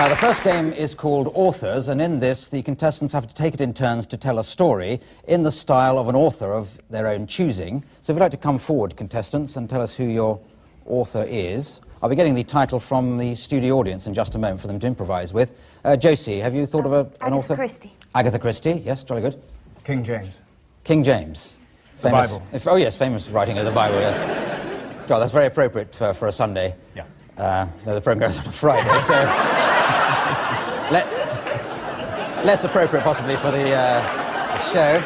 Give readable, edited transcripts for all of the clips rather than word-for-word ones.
The first game is called Authors, and in this, the contestants have to take it in turns to tell a story in the style of an author of their own choosing. So if you'd like to come forward, contestants, and tell us who your author is. I'll be getting the title from the studio audience in just a moment for them to improvise with. Josie, have you thought of an author? Agatha Christie. Agatha Christie, yes, jolly good. King James. King James. The Bible. Oh, yes, famous writing of the Bible, yes. Well, that's very appropriate for a Sunday. Yeah. No, the programme goes on a Friday, so... less appropriate, possibly, for the show.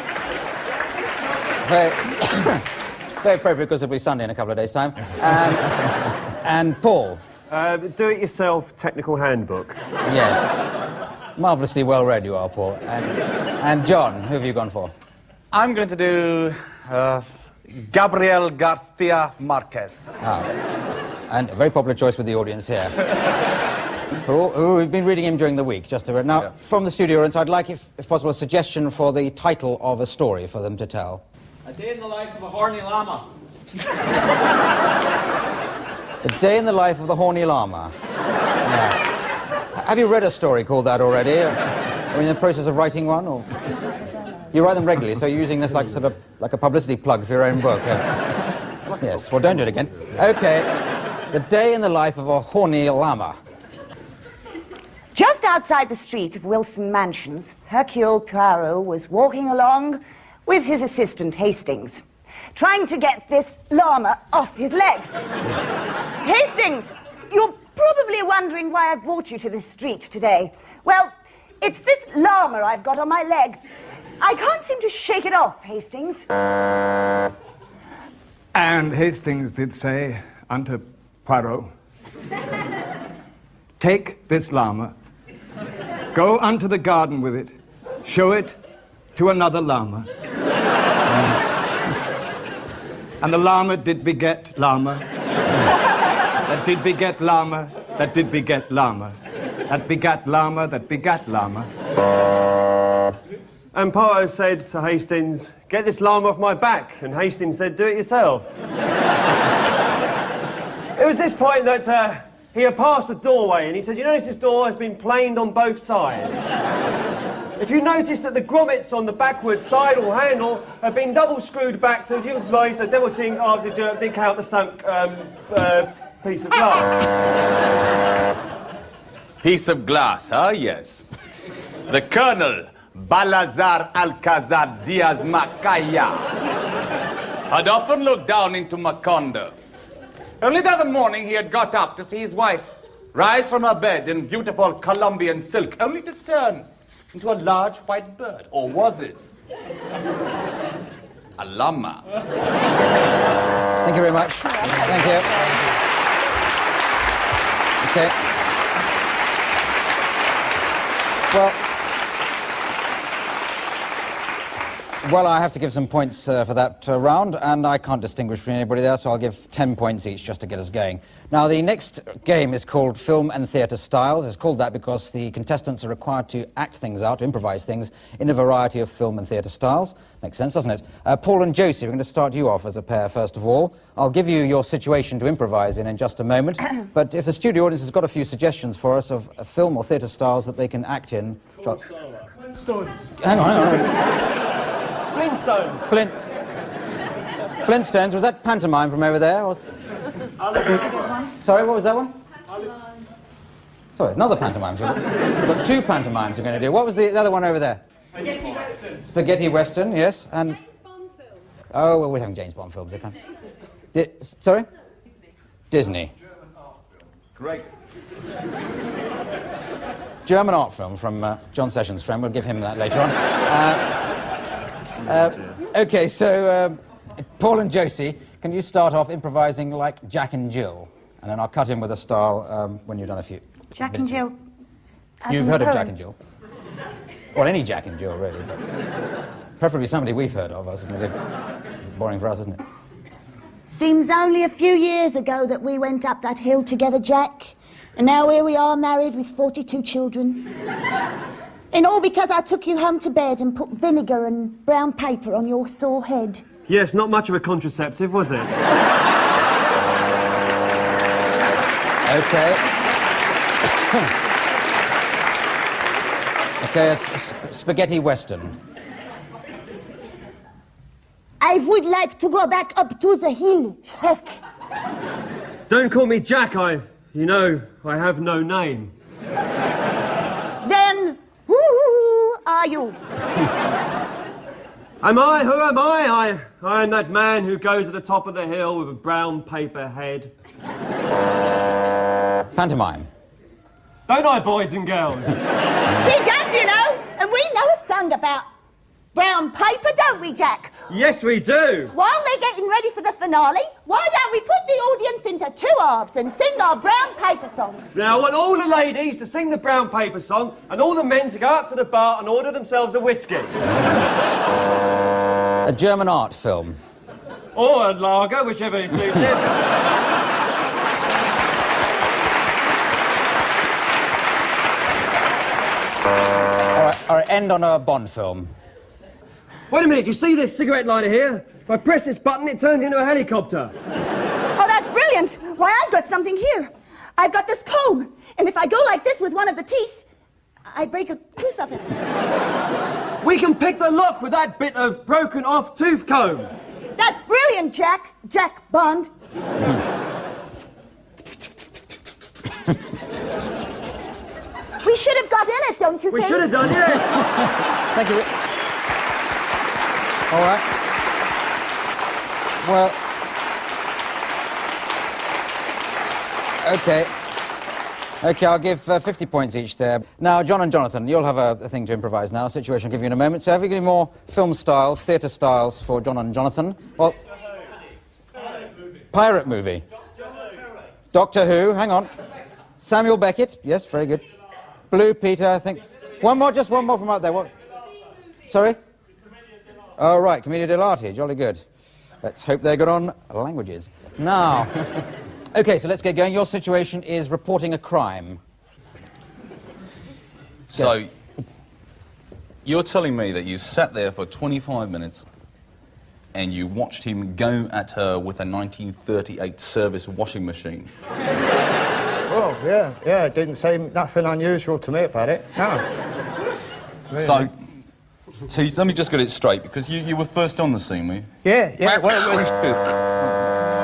Very appropriate, because it'll be Sunday in a couple of days' time. And Paul. Do-it-yourself technical handbook. Yes. Marvellously well-read you are, Paul. And John, who have you gone for? I'm going to do Gabriel Garcia Marquez. And a very popular choice with the audience here. We've been reading him during the week, just to... Now, from the studio audience, I'd like, if possible, a suggestion for the title of a story for them to tell. A Day in the Life of a Horny Llama. A Day in the Life of the Horny Llama. Yeah. Have you read a story called that already? Or in the process of writing one? Or... You write them regularly, so you're using this like a publicity plug for your own book. Yes, well, don't do it again. Okay. The Day in the Life of a Horny Llama. Just outside the street of Wilson Mansions, Hercule Poirot was walking along with his assistant Hastings, trying to get this llama off his leg. Hastings, you're probably wondering why I've brought you to this street today. Well, it's this llama I've got on my leg. I can't seem to shake it off, Hastings. And Hastings did say unto Poirot, take this llama, go unto the garden with it, show it to another llama. And the llama did beget llama, that did beget llama, that did beget llama, that begat llama, that begat llama. And Poirot said to Hastings, get this llama off my back. And Hastings said, do it yourself. It was this point that he had passed a doorway and he said, you notice this door has been planed on both sides. If you notice that the grommets on the backward side or handle have been double screwed back to utilise a double sink after you dig out the sunk piece of glass. Piece of glass, yes. The Colonel, Balazar Alcazar Diaz Macaya, had often looked down into Macondo. Only the other morning he had got up to see his wife rise from her bed in beautiful Colombian silk, only to turn into a large white bird. Or was it a llama? Thank you very much. Thank you. Okay. Well, I have to give some points for that round, and I can't distinguish between anybody there, so I'll give 10 points each just to get us going. Now, the next game is called Film and Theatre Styles. It's called that because the contestants are required to act things out, to improvise things, in a variety of film and theatre styles. Makes sense, doesn't it? Paul and Josie, we're going to start you off as a pair, first of all. I'll give you your situation to improvise in just a moment, but if the studio audience has got a few suggestions for us of film or theatre styles that they can act in... Flintstones. Hang on. Flintstones. Flintstones, was that pantomime from over there? Or... Sorry, what was that one? Sorry, another pantomime. We've got two pantomimes we're going to do. What was the other one over there? Spaghetti Western. Spaghetti Western, yes. And... James Bond film. Oh, well, we're having James Bond films. Sorry? Disney. Great. German art film from John Sessions' friend. We'll give him that later on. OK, so Paul and Josie, can you start off improvising like Jack and Jill? And then I'll cut in with a style when you've done a few. Jack and Jill. You've heard of Jack and Jill? Well, any Jack and Jill, really. But preferably somebody we've heard of. It's going to be boring for us, isn't it? Seems only a few years ago that we went up that hill together, Jack. And now here we are, married with 42 children. And all because I took you home to bed and put vinegar and brown paper on your sore head. Yes, not much of a contraceptive, was it? OK. Okay, it's spaghetti western. I would like to go back up to the hill, Jack. Don't call me Jack, you know, I have no name. Then, who are you? Am I? Who am I? I am that man who goes at the top of the hill with a brown paper head. Pantomime. Don't I, boys and girls? He does, you know, and we know a song about brown paper, don't we, Jack? Yes, we do. While they're getting ready for the finale, why don't we put the audience into two halves and sing our brown paper songs? Now, I want all the ladies to sing the brown paper song and all the men to go up to the bar and order themselves a whiskey. A German art film. Or a lager, whichever suits him. All right, end on a Bond film. Wait a minute, you see this cigarette lighter here? If I press this button, it turns into a helicopter. Oh, that's brilliant. Why, I've got something here. I've got this comb, and if I go like this with one of the teeth, I break a tooth of it. We can pick the lock with that bit of broken off tooth comb. That's brilliant, Jack. Jack Bond. We should have got in it, don't you We think? should have done, yes. Thank you. All right. Well. Okay. Okay, I'll give 50 points each there. Now, John and Jonathan, you'll have a thing to improvise now. A situation I'll give you in a moment. So have you got any more film styles, theatre styles for John and Jonathan? Well, pirate movie. Doctor Who, hang on. Samuel Beckett, yes, very good. Blue Peter, I think. One more, just one more from out there. What? Sorry? Oh, right, Commedia dell'arte, jolly good. Let's hope they're good on languages. Now, okay, so let's get going. Your situation is reporting a crime. So, you're telling me that you sat there for 25 minutes and you watched him go at her with a 1938 service washing machine. Oh, yeah, it didn't seem nothing unusual to me about it, no. Really. So let me just get it straight, because you were first on the scene, were you? Yeah, well, it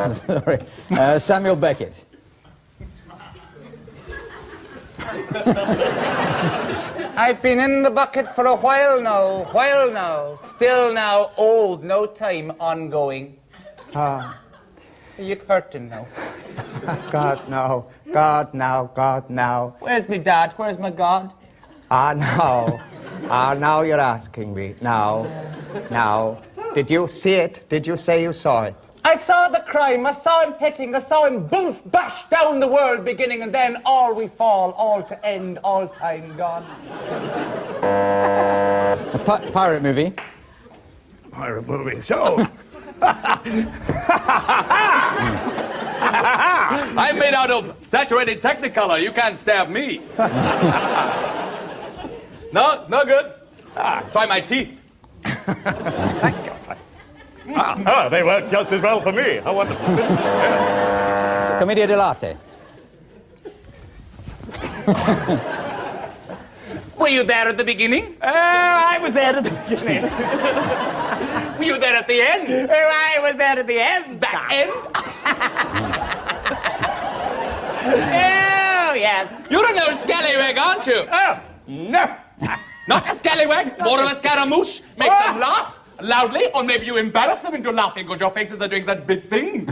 was... Sorry. Samuel Beckett. I've been in the bucket for a while now, still now, old, no time, ongoing. Are you curtain now? God, no. Where's my dad? Where's my God? No. Now you're asking me. Now. Did you see it? Did you say you saw it? I saw the crime, I saw him hitting, I saw him boof, bash down the world beginning, and then all we fall, all to end, all time gone. A pirate movie. Pirate movie, so... I'm made out of saturated Technicolor. You can't stab me. No, it's no good. Try my teeth. They work just as well for me. How wonderful. Commedia dell'arte. Were you there at the beginning? I was there at the beginning. Were you there at the end? I was there at the end. That end? Oh, yes. You're an old scallywag, aren't you? Oh, no. Not a scallywag, more of a scaramouche. Make them laugh loudly, or maybe you embarrass them into laughing because your faces are doing such big things.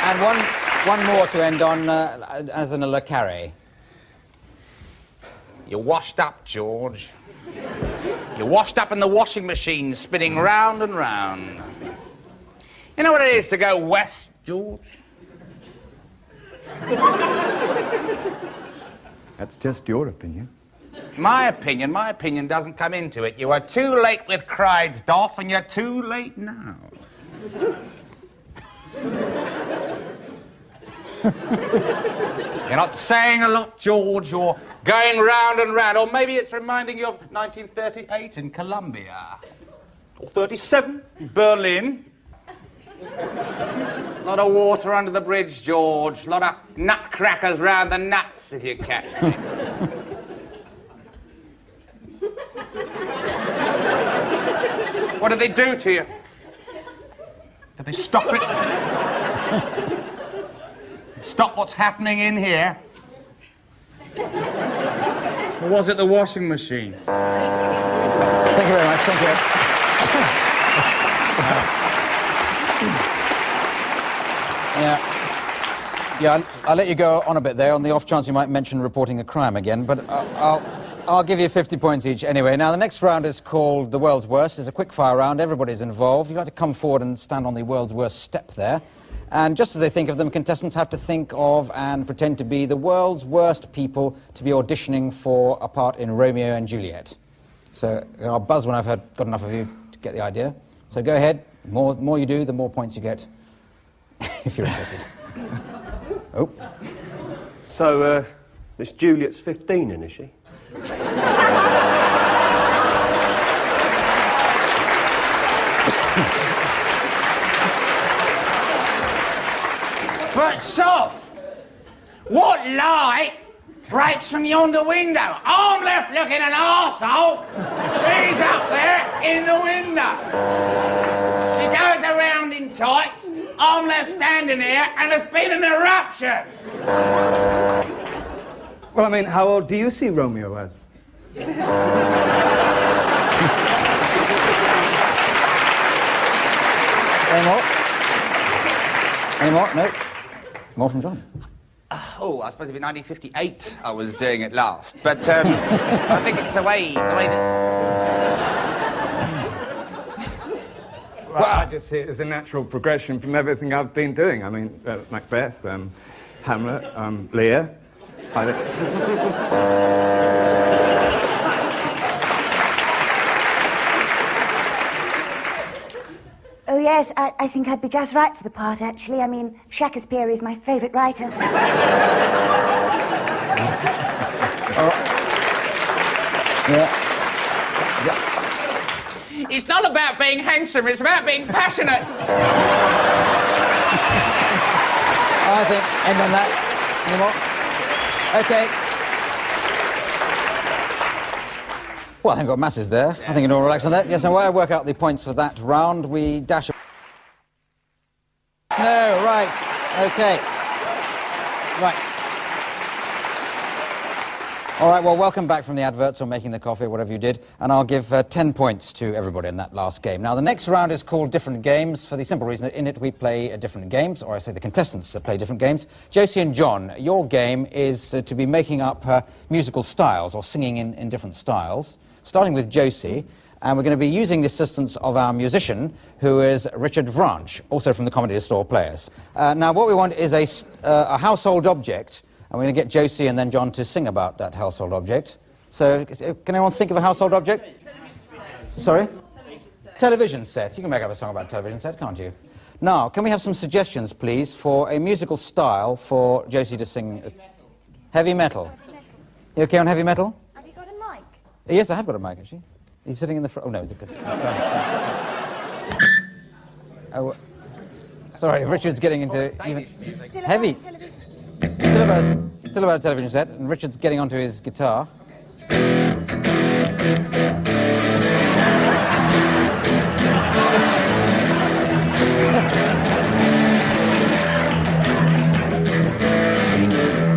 And one more to end on, as in a Le Carré. You washed up, George. You washed up in the washing machine, spinning round and round. You know what it is to go west, George? That's just your opinion. My opinion doesn't come into it. You are too late with Clydesdorf, and you're too late now. You're not saying a lot, George. You're going round and round. Or maybe it's reminding you of 1938 in Colombia. Or 37 in Berlin. Lot of water under the bridge, George. Lot of nutcrackers round the nuts, if you catch me. What did they do to you? Did they stop it? Stop what's happening in here? Or was it the washing machine? Thank you very much, thank you. Yeah, I'll let you go on a bit there on the off chance you might mention reporting a crime again, but I'll give you 50 points each anyway. Now, the next round is called The World's Worst. It's a quick-fire round. Everybody's involved. You'd like to come forward and stand on the world's worst step there. And just as they think of them, contestants have to think of and pretend to be the world's worst people to be auditioning for a part in Romeo and Juliet. So I'll buzz when I've got enough of you to get the idea. So go ahead. The more you do, the more points you get, if you're interested. Oh. So, Miss Juliet's 15 then, is she? But soft! What light breaks from yonder window? I'm left looking an arsehole. She's up there in the window. She goes around in tights. I'm left standing here and there's been an eruption. Well, I mean, how old do you see Romeo as? Any more? Any more? No? More from John. Oh, I suppose it'd be 1958 I was doing it last. But I think it's the way that... Well, I just see it as a natural progression from everything I've been doing. I mean, Macbeth, Hamlet, Lear, pilots. Oh, yes, I think I'd be just right for the part, actually. I mean, Shakespeare is my favourite writer. Yeah. It's not about being handsome, it's about being passionate. I think end on that. Any more? Okay. Well, I think I've got masses there. Yeah. I think you can all relax on that. Yes, and while I work out the points for that round, we dash... No, right. Okay. Right. All right, well, welcome back from the adverts or making the coffee, whatever you did, and I'll give 10 points to everybody in that last game. Now, the next round is called Different Games for the simple reason that in it we play different games, or I say the contestants play different games. Josie and John, your game is to be making up musical styles or singing in different styles, starting with Josie, and we're going to be using the assistance of our musician, who is Richard Vranch, also from the Comedy Store Players. Now, what we want is a household object, and we're going to get Josie and then John to sing about that household object. So, can anyone think of a household object? Sorry? Television set. You can make up a song about a television set, can't you? Now, can we have some suggestions, please, for a musical style for Josie to sing? Heavy metal. You okay on heavy metal? Have you got a mic? Yes, I have got a mic, actually. He's sitting in the front. Oh, no, it's good. Oh, sorry, Richard's getting into even heavy. Still about a television set, and Richard's getting onto his guitar.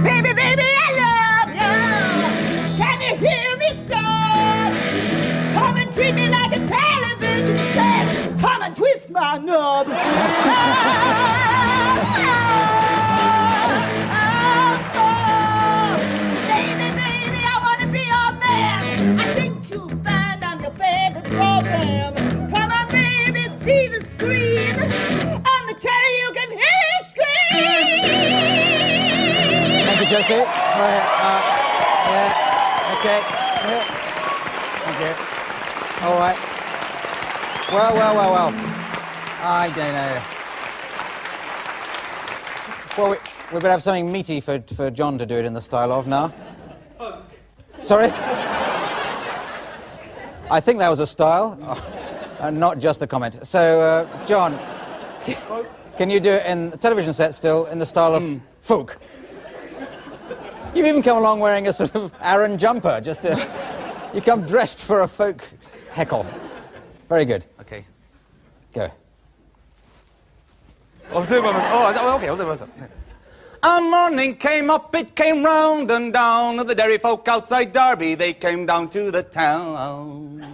Baby, baby, I love you. Can you hear me, son? Come and treat me like a television set. Come and twist my knob. Baby, baby, I want to be your man. I think you'll find I'm your favorite program. Come on, baby, see the screen. On the telly, you can hear me scream. Thank you, Josie. Yeah, okay. Yeah. Okay. All right. Well. I don't know. Well, we better have something meaty for John to do it in the style of now. Funk. Sorry? I think that was a style, and not just a comment. So, John, Can you do it in a television set still, in the style of folk? You've even come along wearing a sort of Aaron jumper, just to... You come dressed for a folk heckle. Very good. Okay. Go. I'll do it by myself. Oh, okay, I'll do it by myself. A morning came up, it came round and down. The dairy folk outside Derby, they came down to the town.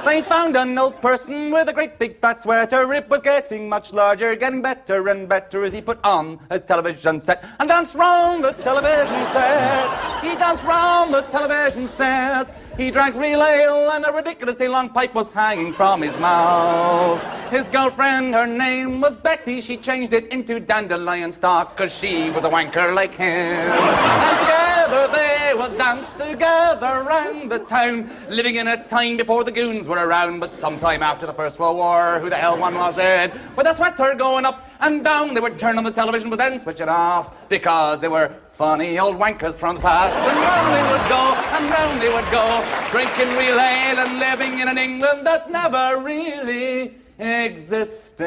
They found an old person with a great big fat sweater. It was getting much larger, getting better and better as he put on his television set and danced round the television set. He danced round the television set. He drank real ale and a ridiculously long pipe was hanging from his mouth. His girlfriend, her name was Betty. She changed it into dandelion stalk because she was a wanker like him. And together they would dance together round the town, living in a time before the goons were around. But sometime after the First World War, who the hell one was it? With a sweater going up and down, they would turn on the television but then switch it off because they were funny old wankers from the past. And round they would go, and round they would go, drinking real ale and living in an England that never really existed.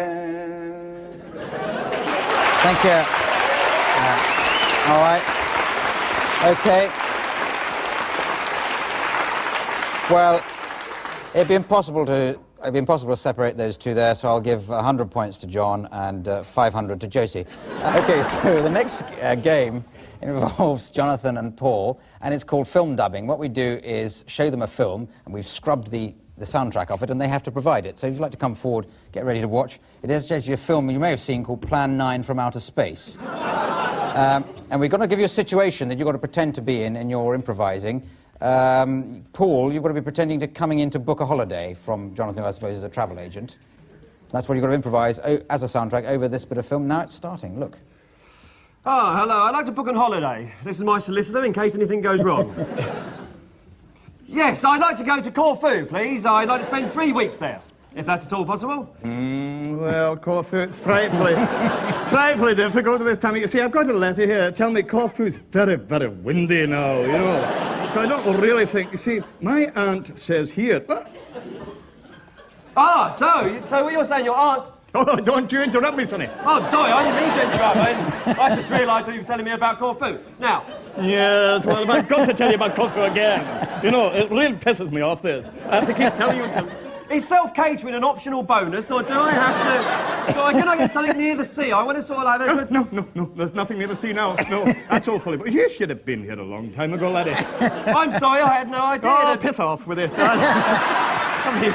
Thank you. All right. Okay. Well, it'd be impossible to separate those two there, so I'll give 100 points to John and 500 to Josie. Okay, so the next game involves Jonathan and Paul, and it's called film dubbing. What we do is show them a film, and we've scrubbed the soundtrack off it, and they have to provide it. So if you'd like to come forward, get ready to watch. It is actually a film you may have seen called Plan 9 from Outer Space. And we're going to give you a situation that you've got to pretend to be in your improvising. Paul, you've got to be pretending to coming in to book a holiday from Jonathan, who I suppose is a travel agent. That's what you've got to improvise as a soundtrack over this bit of film. Now it's starting. Look. Oh, hello. I'd like to book a holiday. This is my solicitor in case anything goes wrong. Yes, I'd like to go to Corfu, please. I'd like to spend 3 weeks there, if that's at all possible. Well, Corfu, it's frightfully difficult at this time. You see, I've got a letter here. Tell me Corfu's very, very windy now, you know. So I don't really think... You see, my aunt says here... Ah, so what you're saying, your aunt... Oh, don't you interrupt me, sonny. Oh, I'm sorry, I didn't mean to interrupt. I just realised that you were telling me about Corfu. Now... Yes, well, I've got to tell you about Corfu again. You know, it really pisses me off, this. I have to keep telling you and telling you. Is self-catering an optional bonus, or do I have to... can I get something near the sea? I want to sort of like... No, there's nothing near the sea now. No, that's all fully... But you should have been here a long time ago, laddie. I'm sorry, I had no idea. Oh, piss off with it. Come here.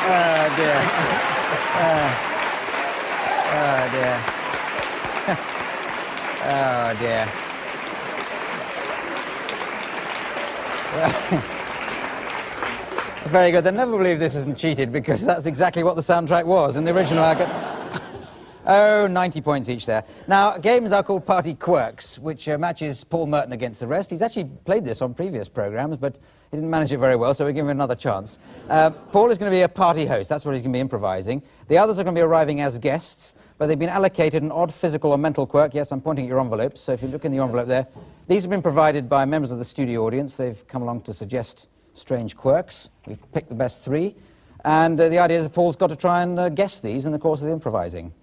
Oh, dear. Oh, dear. Oh, dear. Very good. They'll never believe this isn't cheated because that's exactly what the soundtrack was. In the original, I got... Oh, 90 points each there. Now, games are called Party Quirks, which matches Paul Merton against the rest. He's actually played this on previous programmes, but he didn't manage it very well, so we give him another chance. Paul is going to be a party host. That's what he's going to be improvising. The others are going to be arriving as guests, but they've been allocated an odd physical or mental quirk. Yes, I'm pointing at your envelopes, so if you look in the envelope there, these have been provided by members of the studio audience. They've come along to suggest strange quirks. We've picked the best 3, and the idea is that Paul's got to try and guess these in the course of the improvising.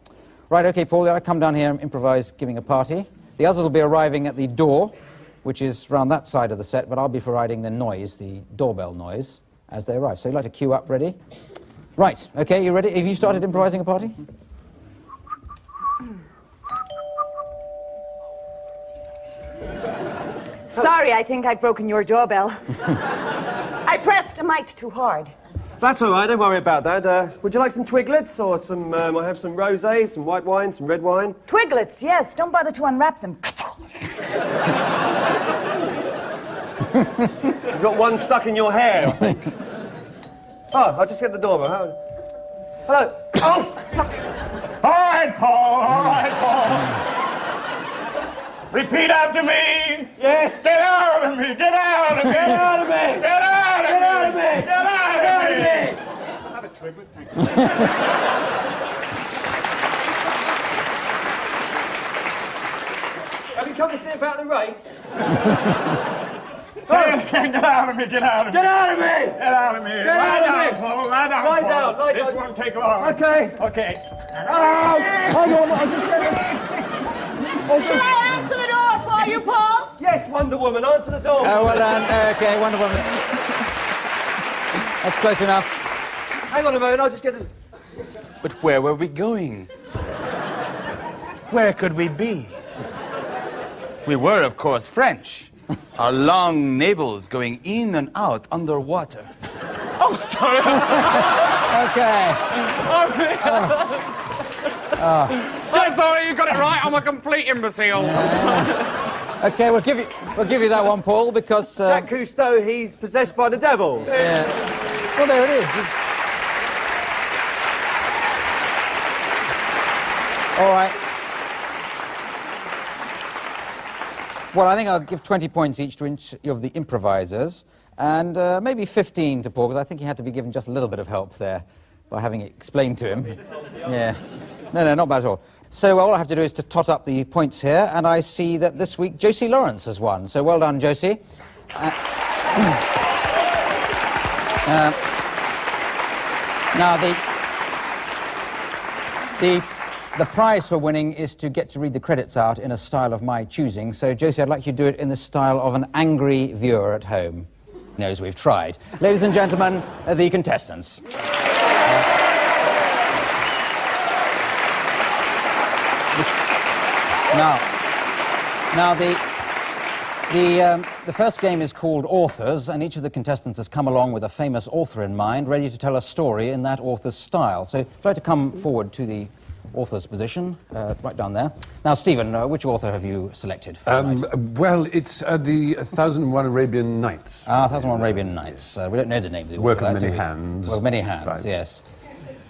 Right, OK, Paul, I'll come down here and improvise giving a party. The others will be arriving at the door, which is round that side of the set, but I'll be providing the noise, the doorbell noise, as they arrive. So you'd like to queue up, ready? Right, OK, you ready? Have you started improvising a party? Sorry, I think I've broken your doorbell. I pressed a mite too hard. That's all right, don't worry about that. Would you like some twiglets or some... I have some rosé, some white wine, some red wine? Twiglets, yes. Don't bother to unwrap them. You've got one stuck in your hair, I think. Oh, I'll just get the doorbell. Hello. Oh, fuck. All right, Paul. Repeat after me. Yes. Get out of me. Get out of me. Get out of me. Get out of me. Get out of me. Get out of me. I'll have a twiglet. Have you come to see about the rates? Say it again. Get out of me. Get out of me. Get out of me! Get out of me. Get Lie out of down, me. Paul. Lie down, Lie Paul. down, lie This down. won't take long. Okay. Okay. Hang on, I just Shall I answer the door for you, Paul? Yes, Wonder Woman, answer the door. Oh, well done. Okay, wonderful. That's close enough. Hang on a moment, I'll just get this. But where were we going? Where could we be? We were, of course, French. Our long navels going in and out underwater. Oh, sorry. Okay. I'm sorry, you got it right. I'm a complete imbecile. Okay, we'll give you that one, Paul, because... Jacques Cousteau, he's possessed by the devil. yeah. Well, there it is. All right. Well, I think I'll give 20 points each to each of the improvisers, and maybe 15 to Paul, because I think he had to be given just a little bit of help there by having it explained to him. Yeah. No, not bad at all. So all I have to do is to tot up the points here, and I see that this week Josie Lawrence has won. So well done, Josie. Now, the prize for winning is to get to read the credits out in a style of my choosing. So, Josie, I'd like you to do it in the style of an angry viewer at home. He knows we've tried. Ladies and gentlemen, the contestants. Now, the first game is called Authors, and each of the contestants has come along with a famous author in mind, ready to tell a story in that author's style. So, try to come forward to the author's position, right down there. Now, Stephen, which author have you selected for tonight? Well, it's the 1001 Arabian Nights. 1001 Arabian Nights. We don't know the name of the author. Work of do many we? hands. Work of many hands, Right. yes.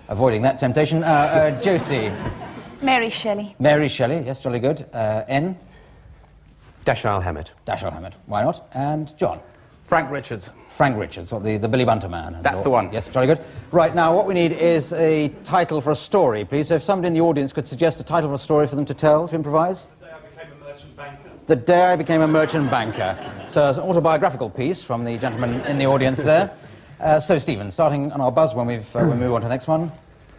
Avoiding that temptation. Josie. Mary Shelley. Mary Shelley, yes, jolly good. N. Dashiell Hammett. Dashiell Hammett, why not? And John. Frank Richards. Frank Richards, what, the Billy Bunter man. That's the one. Yes, jolly good. Right, now what we need is a title for a story, please. So if somebody in the audience could suggest a title for a story for them to tell, to improvise. The day I became a merchant banker. The Day I Became a Merchant Banker. So it's an autobiographical piece from the gentleman in the audience there. So, Stephen, starting on our buzz when we move on to the next one.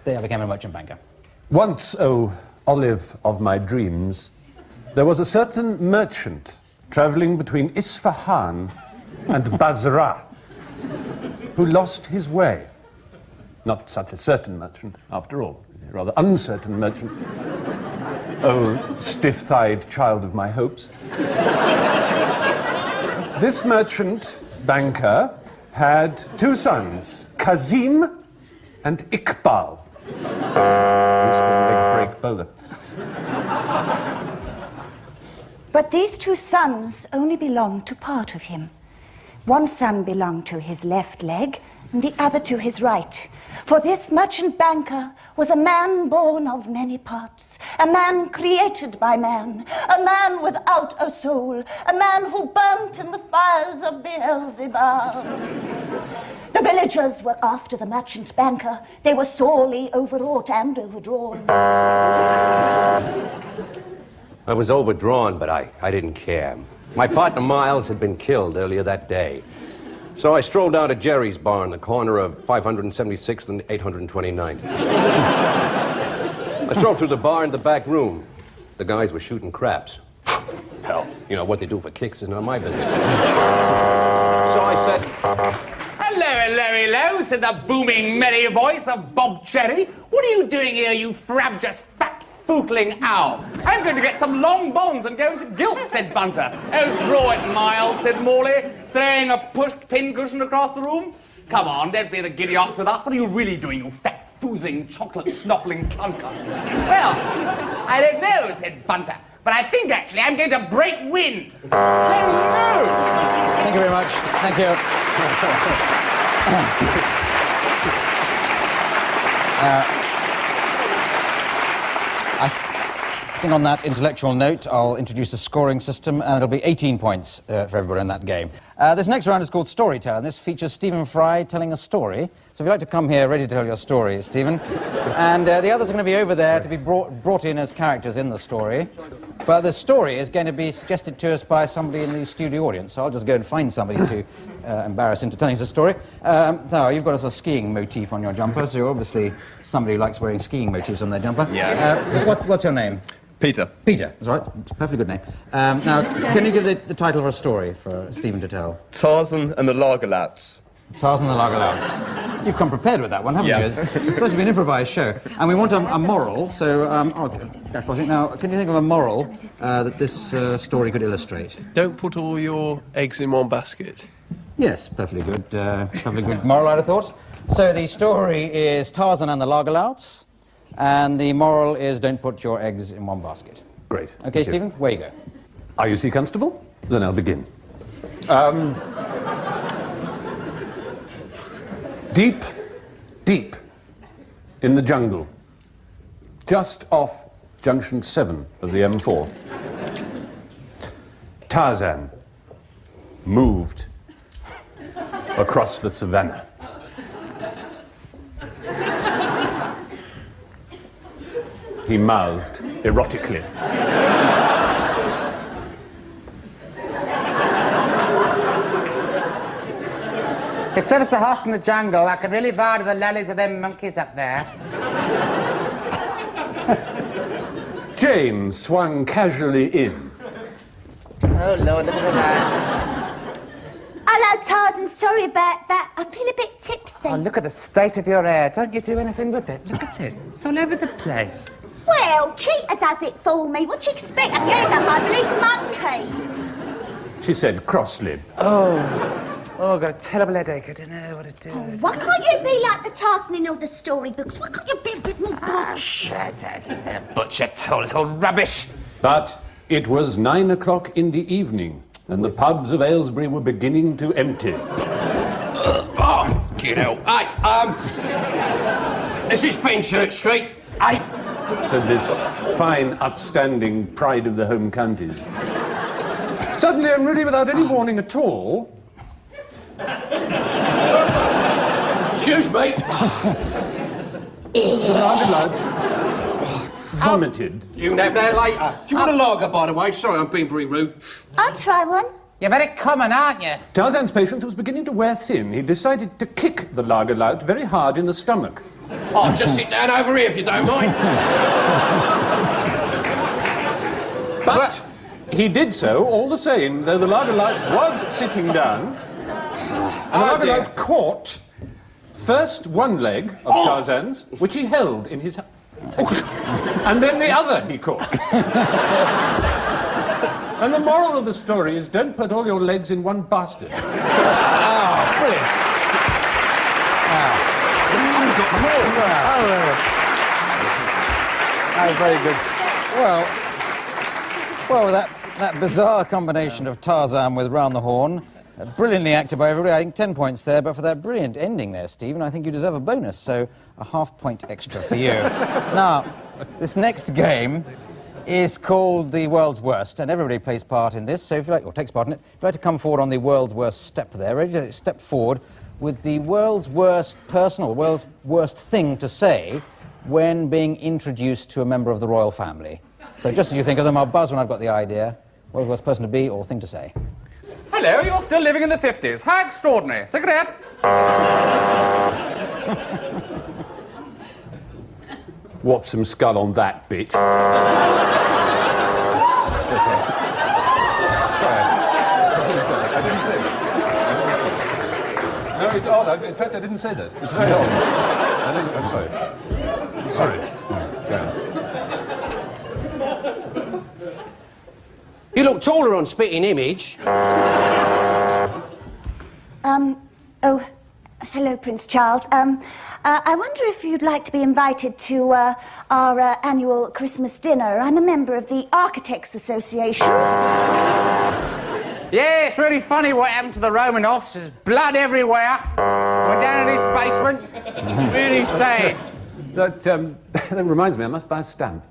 The Day I Became a Merchant Banker. Once, oh, olive of my dreams, there was a certain merchant travelling between Isfahan and Basra, who lost his way. Not such a certain merchant, after all, a rather uncertain merchant. Oh, stiff-thighed child of my hopes. This merchant banker had two sons, Kazim and Iqbal. Useful leg break bowler. But these two sons only belonged to part of him. One son belonged to his left leg, and the other to his right. For this merchant banker was a man born of many parts, a man created by man, a man without a soul, a man who burnt in the fires of Beelzebub. The villagers were after the merchant banker. They were sorely overwrought and overdrawn. I was overdrawn, but I didn't care. My partner Miles had been killed earlier that day. So I strolled down to Jerry's bar on the corner of 576th and 829th. I strolled through the bar in the back room. The guys were shooting craps. Hell, you know, what they do for kicks is none of my business. So I said, Hello, said the booming, merry voice of Bob Cherry. What are you doing here, you frabjous, fat, footling owl? I'm going to get some long bonds and go into gilt, said Bunter. Oh, draw it, Miles, said Morley, throwing a pushed pincushion across the room. Come on, don't play the giddy ox with us. What are you really doing, you fat, foozling, chocolate-snuffling clunker? Well, I don't know, said Bunter, but I think, actually, I'm going to break wind. No! Thank you very much. Thank you. Acting on that intellectual note, I'll introduce a scoring system, and it'll be 18 points for everybody in that game. This next round is called Storytell, and this features Stephen Fry telling a story. So if you'd like to come here ready to tell your story, Stephen. And the others are going to be over there to be brought in as characters in the story. But the story is going to be suggested to us by somebody in the studio audience, so I'll just go and find somebody to embarrass into telling us a story. So you've got a sort of skiing motif on your jumper, so you're obviously somebody who likes wearing skiing motifs on their jumper. Yeah. What's your name? Peter. Peter, that's right. It's a perfectly good name. Now, can you give the title of a story for Stephen to tell? Tarzan and the Lagerlouts. Tarzan and the Lagerlouts. You've come prepared with that one, haven't Yeah. you? It's supposed to be an improvised show. And we want a moral, so... that's what I think. Now, can you think of a moral that this story could illustrate? Don't put all your eggs in one basket. Yes, perfectly good moral, I'd have thought. So the story is Tarzan and the Lagerlouts, and the moral is don't put your eggs in one basket. Great. Okay, Stephen, where you go. Are you sea constable? Then I'll begin. Deep, deep in the jungle, just off Junction 7 of the M4, Tarzan moved across the savannah. He mouthed erotically. It's ever so hot in the jungle. I can really vouch the lollies of them monkeys up there. Jane swung casually in. Oh, Lord, look at that. Hello, Tarzan. Sorry about that. I feel a bit tipsy. Oh, look at the state of your hair. Don't you do anything with it? Look at it. It's all over the place. Well, Cheetah does it for me. What do you expect? I've heard of my bleeding monkey. She said crossly. Oh, I've got a terrible headache. I don't know what to do. Why can't you be like the Tarzan in all the storybooks? Why can't you be a bit more butch? Butch at all. It's all rubbish. But it was 9 o'clock in the evening, and the pubs of Aylesbury were beginning to empty. You know, this is Fenchurch Street. Said this fine, upstanding pride of the home counties. Suddenly, and really without any warning at all... Excuse me. vomited. You can have that later. Do you want a lager, by the way? Sorry, I'm being very rude. I'll try one. You're very common, aren't you? Tarzan's patience was beginning to wear thin. He decided to kick the Lagerlout very hard in the stomach. Oh, just sit down over here if you don't mind. But he did so all the same, though the Lagerlout was sitting down. And the Lagerlout caught first one leg of Tarzan's, which he held in his... and then the other he caught. And the moral of the story is don't put all your legs in one basket. Brilliant. Very good. Well, that bizarre combination of Tarzan with Round the Horn, brilliantly acted by everybody. I think 10 points there, but for that brilliant ending there, Stephen, I think you deserve a bonus, so a half point extra for you. Now, this next game is called The World's Worst, and everybody plays part in this, so if you like, or takes part in it, if you'd like to come forward on the world's worst step there, ready to step forward with the world's worst person, or world's worst thing to say when being introduced to a member of the royal family. So just as you think of them, I'll buzz when I've got the idea. World's worst person to be or thing to say. Hello, you're still living in the 50s. How extraordinary. Cigarette? Whop some skull on that bit. Sorry. I didn't say that. No, it's odd. In fact, I didn't say that. It's very odd. I'm sorry. Sorry. Yeah. You look taller on Spitting Image. Oh, hello, Prince Charles. I wonder if you'd like to be invited to our annual Christmas dinner. I'm a member of the Architects Association. Yeah, it's really funny what happened to the Roman officers. Blood everywhere. Went down in his basement. Really sad. That reminds me, I must buy a stamp.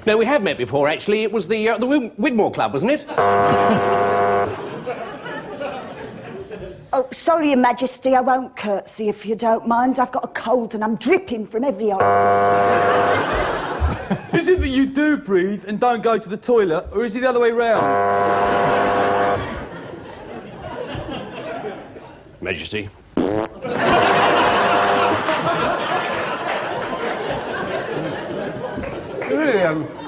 No, we have met before, actually. It was the Widmore Club, wasn't it? Oh, sorry, Your Majesty, I won't curtsy if you don't mind. I've got a cold and I'm dripping from every orifice. Is it that you do breathe and don't go to the toilet, or is it the other way round? Majesty. Really,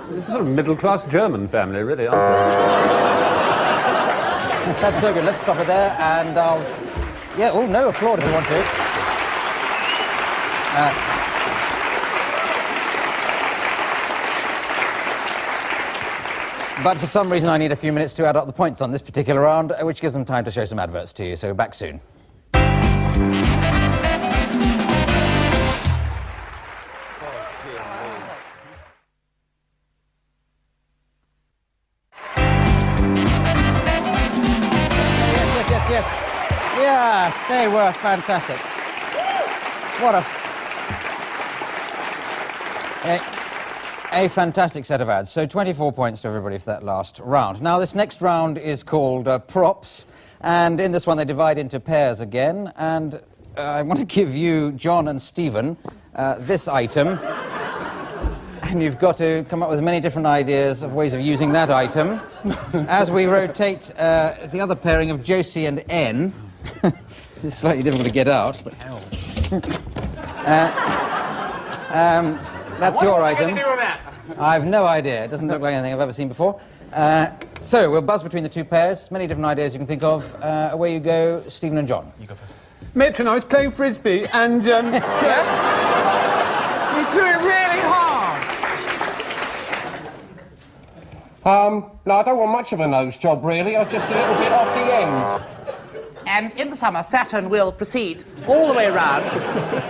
this is a sort of middle-class German family, really, aren't they? That's so good. Let's stop it there, and I'll... Yeah, oh, no, applaud if you want to. But for some reason, I need a few minutes to add up the points on this particular round, which gives them time to show some adverts to you, so back soon. Yes. Yeah, they were fantastic. What a fantastic set of ads. So 24 points to everybody for that last round. Now, this next round is called props, and in this one they divide into pairs again, and I want to give you, John and Stephen, this item, and you've got to come up with many different ideas of ways of using that item. As we rotate the other pairing of Josie and N, it's slightly difficult to get out, but that's your item. I've no idea. It doesn't look like anything I've ever seen before. So we'll buzz between the two pairs. Many different ideas you can think of. Away you go, Stephen and John. You go first. Matron, I was playing frisbee and... Yes? You threw it really hard. No, I don't want much of a nose job, really. I was just a little bit off the end. And in the summer, Saturn will proceed all the way around.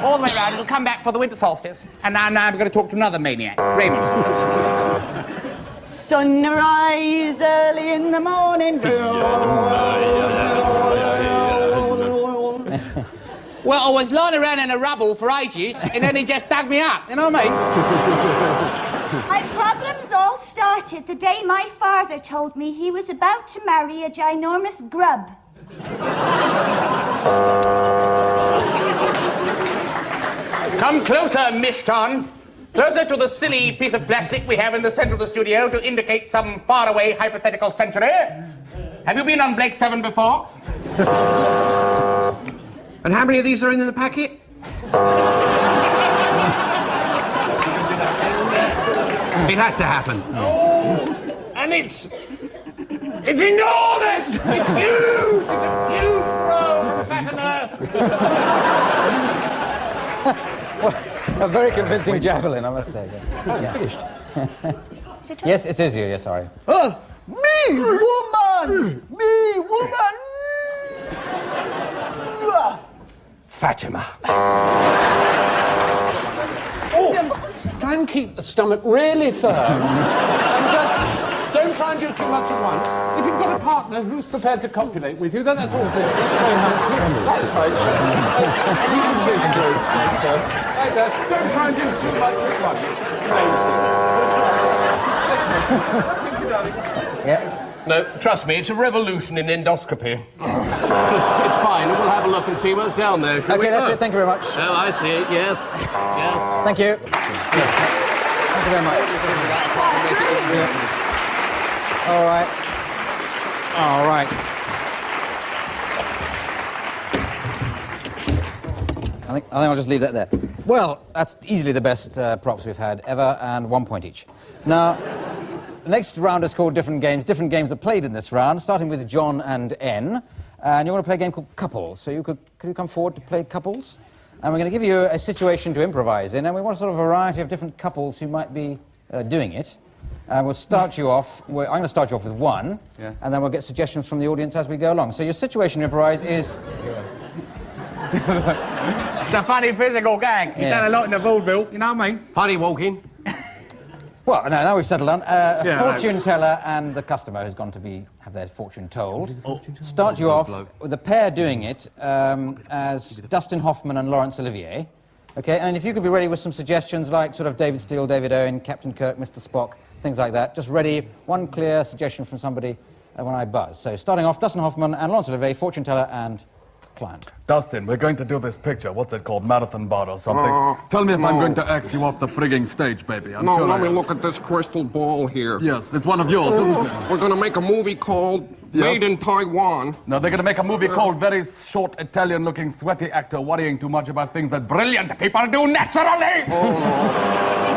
All the way around. It'll come back for the winter solstice. And now I'm going to talk to another maniac, Raymond. Sunrise early in the morning. Well, I was lying around in the rubble for ages, and then he just dug me up. You know what I mean? My problems all started the day my father told me he was about to marry a ginormous grub. Come closer, Mishton. Closer to the silly piece of plastic we have in the centre of the studio to indicate some faraway hypothetical century. Have you been on Blake 7 before? And how many of these are in the packet? It had to happen. And it's enormous! It's huge! It's a huge throw from Fatima! A very convincing javelin, I must say. Yeah. Finished. Yes, it is you. Yes, sorry. Me, woman! Me, woman! Fatima. Oh! Try and keep the stomach really firm. And just don't try and do too much at once. If you've got a partner who's prepared to copulate with you, then that's all things. That's right. Keep the stage good. So, like that. Don't try and do too much at once. That's the main thing. Thank you, darling. Yeah. No, trust me, it's a revolution in endoscopy. It's fine. We'll have a look and see what's down there. Okay, that's it. Thank you very much. Oh, I see. Yes. Yes. Thank you. Thank you very much. All right. All right. I think I'll just leave that there. Well, that's easily the best props we've had ever, and 1 point each. Now, the next round is called Different Games. Different games are played in this round, starting with John and N. And you want to play a game called Couples. So could you come forward to play Couples? And we're going to give you a situation to improvise in, and we want a sort of variety of different couples who might be doing it. And we'll start you off. I'm going to start you off with one, and then we'll get suggestions from the audience as we go along. So your situation to improvise is... It's a funny physical gag. You've done a lot in the vaudeville, you know what I mean? Funny walking. Well, now we've settled on. A fortune teller and the customer who's gone to have their fortune told. Start you off with the pair doing it as Dustin Hoffman and Laurence Olivier. Okay, and if you could be ready with some suggestions like sort of David Steele, David Owen, Captain Kirk, Mr. Spock, things like that. Just ready, one clear suggestion from somebody when I buzz. So starting off, Dustin Hoffman and Laurence Olivier, fortune teller and client. Dustin, we're going to do this picture. What's it called? Marathon bar or something? Tell me if I'm going to act you off the frigging stage, baby. I'm sure let I me am. look at this crystal ball here. Yes, it's one of yours, isn't it? We're going to make a movie called Made in Taiwan. No, they're going to make a movie called very short, Italian-looking, sweaty actor worrying too much about things that brilliant people do naturally. Oh, no.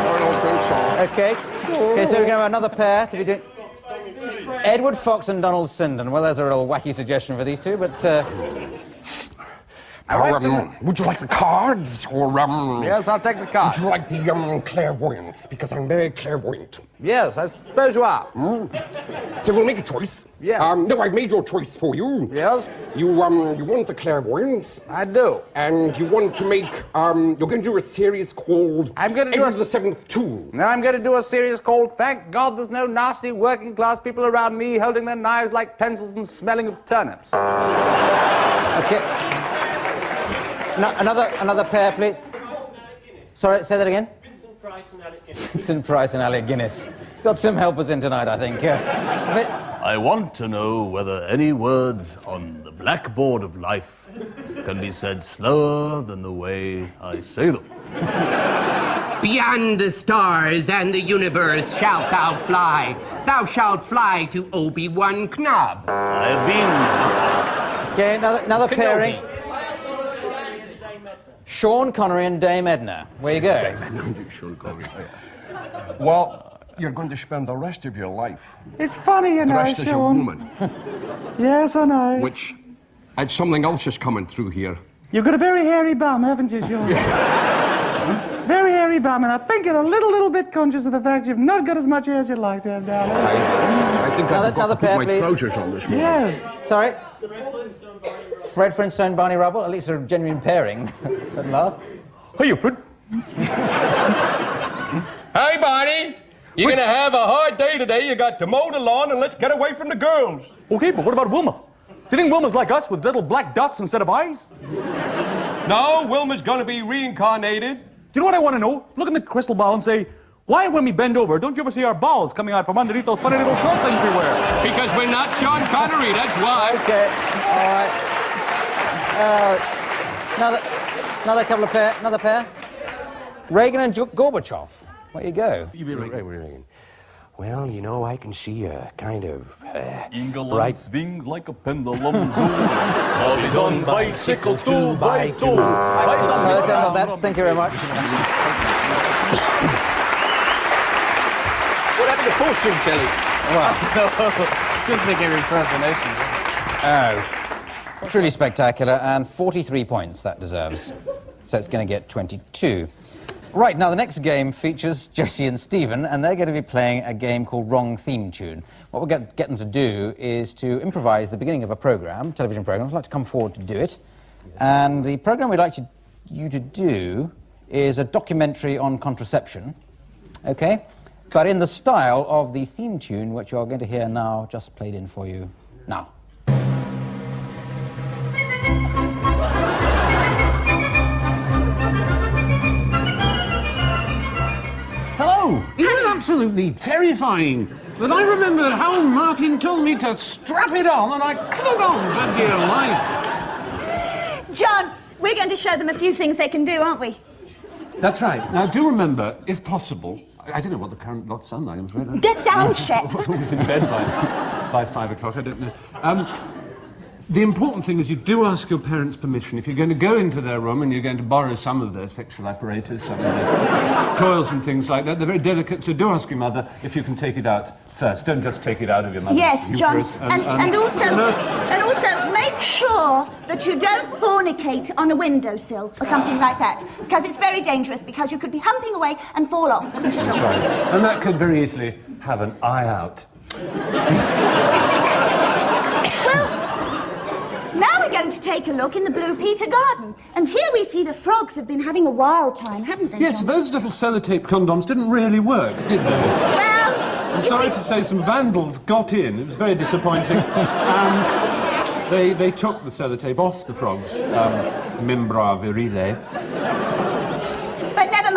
I don't think so. Okay, so we're going to have another pair to be doing... Edward Fox and Donald Sinden. Well, there's a real wacky suggestion for these two, but... would you like the cards, or Yes, I'll take the cards. Would you like the clairvoyance? Because I'm very clairvoyant. Yes, I suppose you are. So we'll make a choice. Yes. No, I've made your choice for you. Yes. You want the clairvoyance. I do. And you want to make you're going to do a series called I'm going to do Edward the Seventh 2. Now I'm going to do a series called Thank God There's No Nasty Working Class People Around Me Holding Their Knives Like Pencils and Smelling of Turnips. Okay. No, another pair, please. Sorry, say that again. Vincent Price and Alec Guinness. Vincent Price and Alec Guinness. Got some helpers in tonight, I think. I want to know whether any words on the blackboard of life can be said slower than the way I say them. Beyond the stars and the universe shalt thou fly. Thou shalt fly to Obi-Wan Knob. I have been... Okay, another pairing. Sean Connery and Dame Edna. Where you go? Sean Connery. Well, you're going to spend the rest of your life. It's funny, you The know, rest as a Sean. woman. Yes, I know. Which, and something else is coming through here. You've got a very hairy bum, haven't you, Sean? Very hairy bum, and I think you're a little bit conscious of the fact you've not got as much hair as you'd like to have, darling. I think I forgot to put pair, my please. trousers on this morning. Yes. Sorry? Fred Flintstone, Barney Rubble. At least a genuine pairing at last. Hey, Fred. Hey, Barney. You're going to have a hard day today. You got to mow the lawn and let's get away from the girls. Okay, but what about Wilma? Do you think Wilma's like us with little black dots instead of eyes? No, Wilma's going to be reincarnated. Do you know what I want to know? Look in the crystal ball and say, why, when we bend over, don't you ever see our balls coming out from underneath those funny little short things we wear? Because we're not Sean Connery, that's why. Okay, all right. Another pair. Reagan and Gorbachev. Where you go? You be Reagan. Well, you know, I can see a kind of England bright... swings like a pendulum. Bobby's on bicycles 2 by 2. No, let's end on that. Thank you very much. What happened to fortune telling? Just making impersonations. Oh. Truly spectacular, and 43 points that deserves. So it's going to get 22. Right, now the next game features Jesse and Stephen, and they're going to be playing a game called Wrong Theme Tune. What we're going to get them to do is to improvise the beginning of a program, television program. I'd like to come forward to do it. And the program we'd like you to do is a documentary on contraception, okay? But in the style of the theme tune, which you're going to hear now, just played in for you now. Hello! It was absolutely terrifying. But I remember how Martin told me to strap it on, and I clung on for dear life. John, we're going to show them a few things they can do, aren't we? That's right. Now, do remember, if possible, I don't know what the current lot's sound like, I'm afraid. Get down, Shep. I was in bed by 5 o'clock, I don't know. The important thing is you do ask your parents' permission. If you're going to go into their room and you're going to borrow some of their sexual apparatus, some of their coils and things like that, they're very delicate, so do ask your mother if you can take it out first. Don't just take it out of your mother's Yes, John. uterus. And also make sure that you don't fornicate on a windowsill or something like that, because it's very dangerous, because you could be humping away and fall off, couldn't you, John? That's right. And that could very easily have an eye out. Well, now we're going to take a look in the Blue Peter Garden. And here we see the frogs have been having a wild time, haven't they, Yes, John? those little sellotape condoms didn't really work, did they? Well, I'm sorry to say some vandals got in. It was very disappointing. And they took the sellotape off the frogs, membra virile.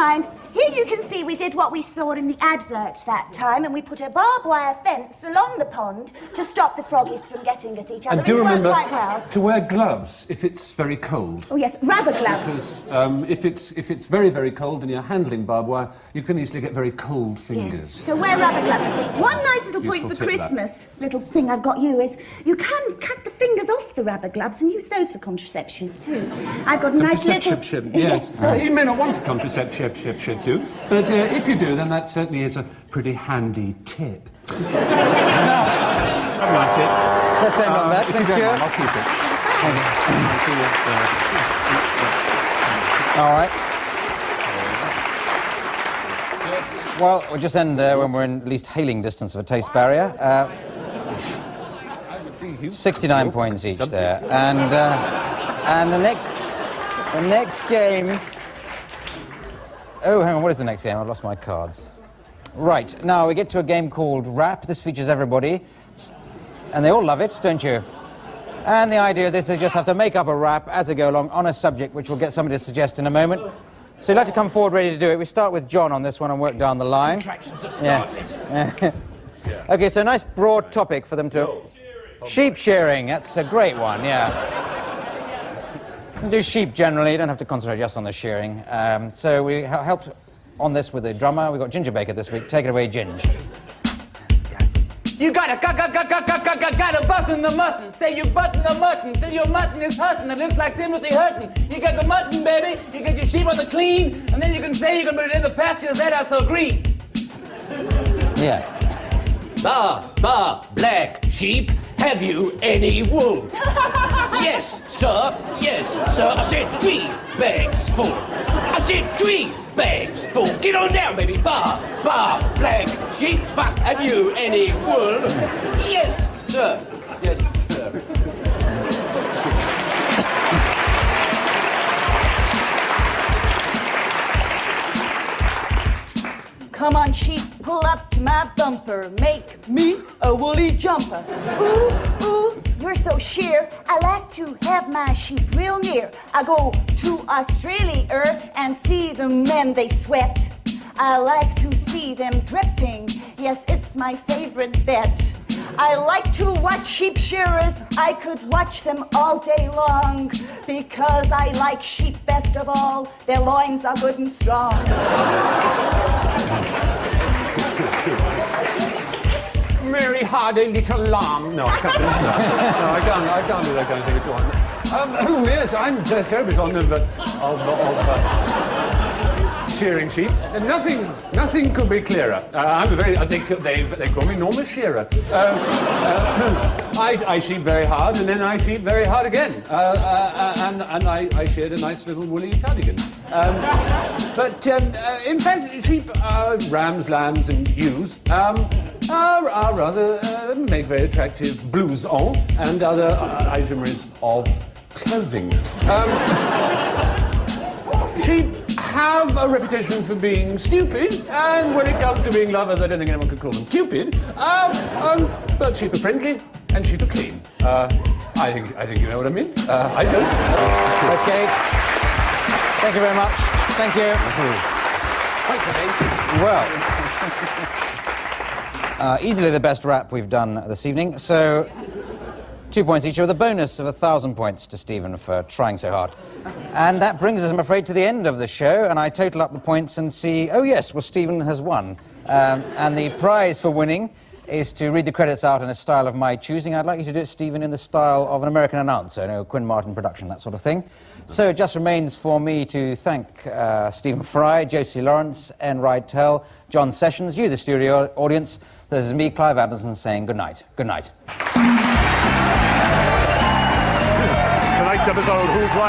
mind. Here you can see we did what we saw in the advert that time, and we put a barbed wire fence along the pond to stop the froggies from getting at each other. And do It's worked remember quite well. to wear gloves if it's very cold. Oh yes, rubber gloves. Because if it's very, very cold and you're handling barbed wire, you can easily get very cold fingers. Yes, so wear rubber gloves. One nice little point Useful for tip, that. Christmas, little thing I've got you, is you can cut the fingers off the rubber gloves and use those for contraception too. I've got a nice little... Contraception, yes. sorry. You may not want to contraception too, but if you do, then that certainly is a pretty handy tip. Now, that's it. Let's end on that. If Thank you don't you. mind, I'll keep it. All right. Well, we'll just end there when we're in at least hailing distance of a taste barrier. 69 points each there. And the next game... Oh, hang on, what is the next game? I've lost my cards. Right, now we get to a game called Rap. This features everybody. And they all love it, don't you? And the idea of this is just have to make up a rap as they go along on a subject which we'll get somebody to suggest in a moment. So you'd like to come forward ready to do it. We start with John on this one and work down the line. Contractions have started. Yeah. Okay, so a nice broad topic for them to... Sheep shearing, that's a great one, yeah. You do sheep generally, you don't have to concentrate just on the shearing. So we helped on this with the drummer. We've got Ginger Baker this week. Take it away, Ginge. You gotta button the mutton. Say you button the mutton till your mutton is hurting. It looks like Timothy Hurton. You get the mutton, baby. You get your sheep on the clean, and then you can say you can put it in the pastures that are so green. Yeah. Black sheep, have you any wool? Yes, sir. I said 3 bags full. I said 3 bags full. Get on down, baby. Black sheep, have you any wool? Yes, sir. Come on, sheep, pull up to my bumper. Make me a woolly jumper. Ooh, you're so sheer. I like to have my sheep real near. I go to Australia and see the men they sweat. I like to see them dripping. Yes, it's my favorite bet. I like to watch sheep shearers. I could watch them all day long because I like sheep best of all. Their loins are good and strong. Mary had a little lamb. No, I can't do that. No, I can't do that kind of thing at all. Yes, I'm terribly fond of shearing sheep. Nothing could be clearer. I think they call me Norma Shearer. I sheep very hard, and then I sheep very hard again. And I sheared a nice little woolly cardigan. But in fact, sheep, rams, lambs, and ewes are rather make very attractive blouses and other items of clothing. Sheep have a reputation for being stupid, and when it comes to being lovers, I don't think anyone could call them cupid. But sheep are friendly, and sheep are clean. I think you know what I mean. I don't. Okay. Thank you very much. Thank you. Well, easily the best rap we've done this evening. So, 2 points each, with a bonus of 1,000 points to Stephen for trying so hard. And that brings us, I'm afraid, to the end of the show, and I total up the points and see, oh yes, well, Stephen has won. And the prize for winning is to read the credits out in a style of my choosing. I'd like you to do it, Stephen, in the style of an American announcer, you know, Quinn Martin production, that sort of thing. So it just remains for me to thank Stephen Fry, Josie Lawrence, N. Rydell, John Sessions, you, the studio audience. This is me, Clive Anderson, saying good night. Good night. Tonight's episode, Who's Line?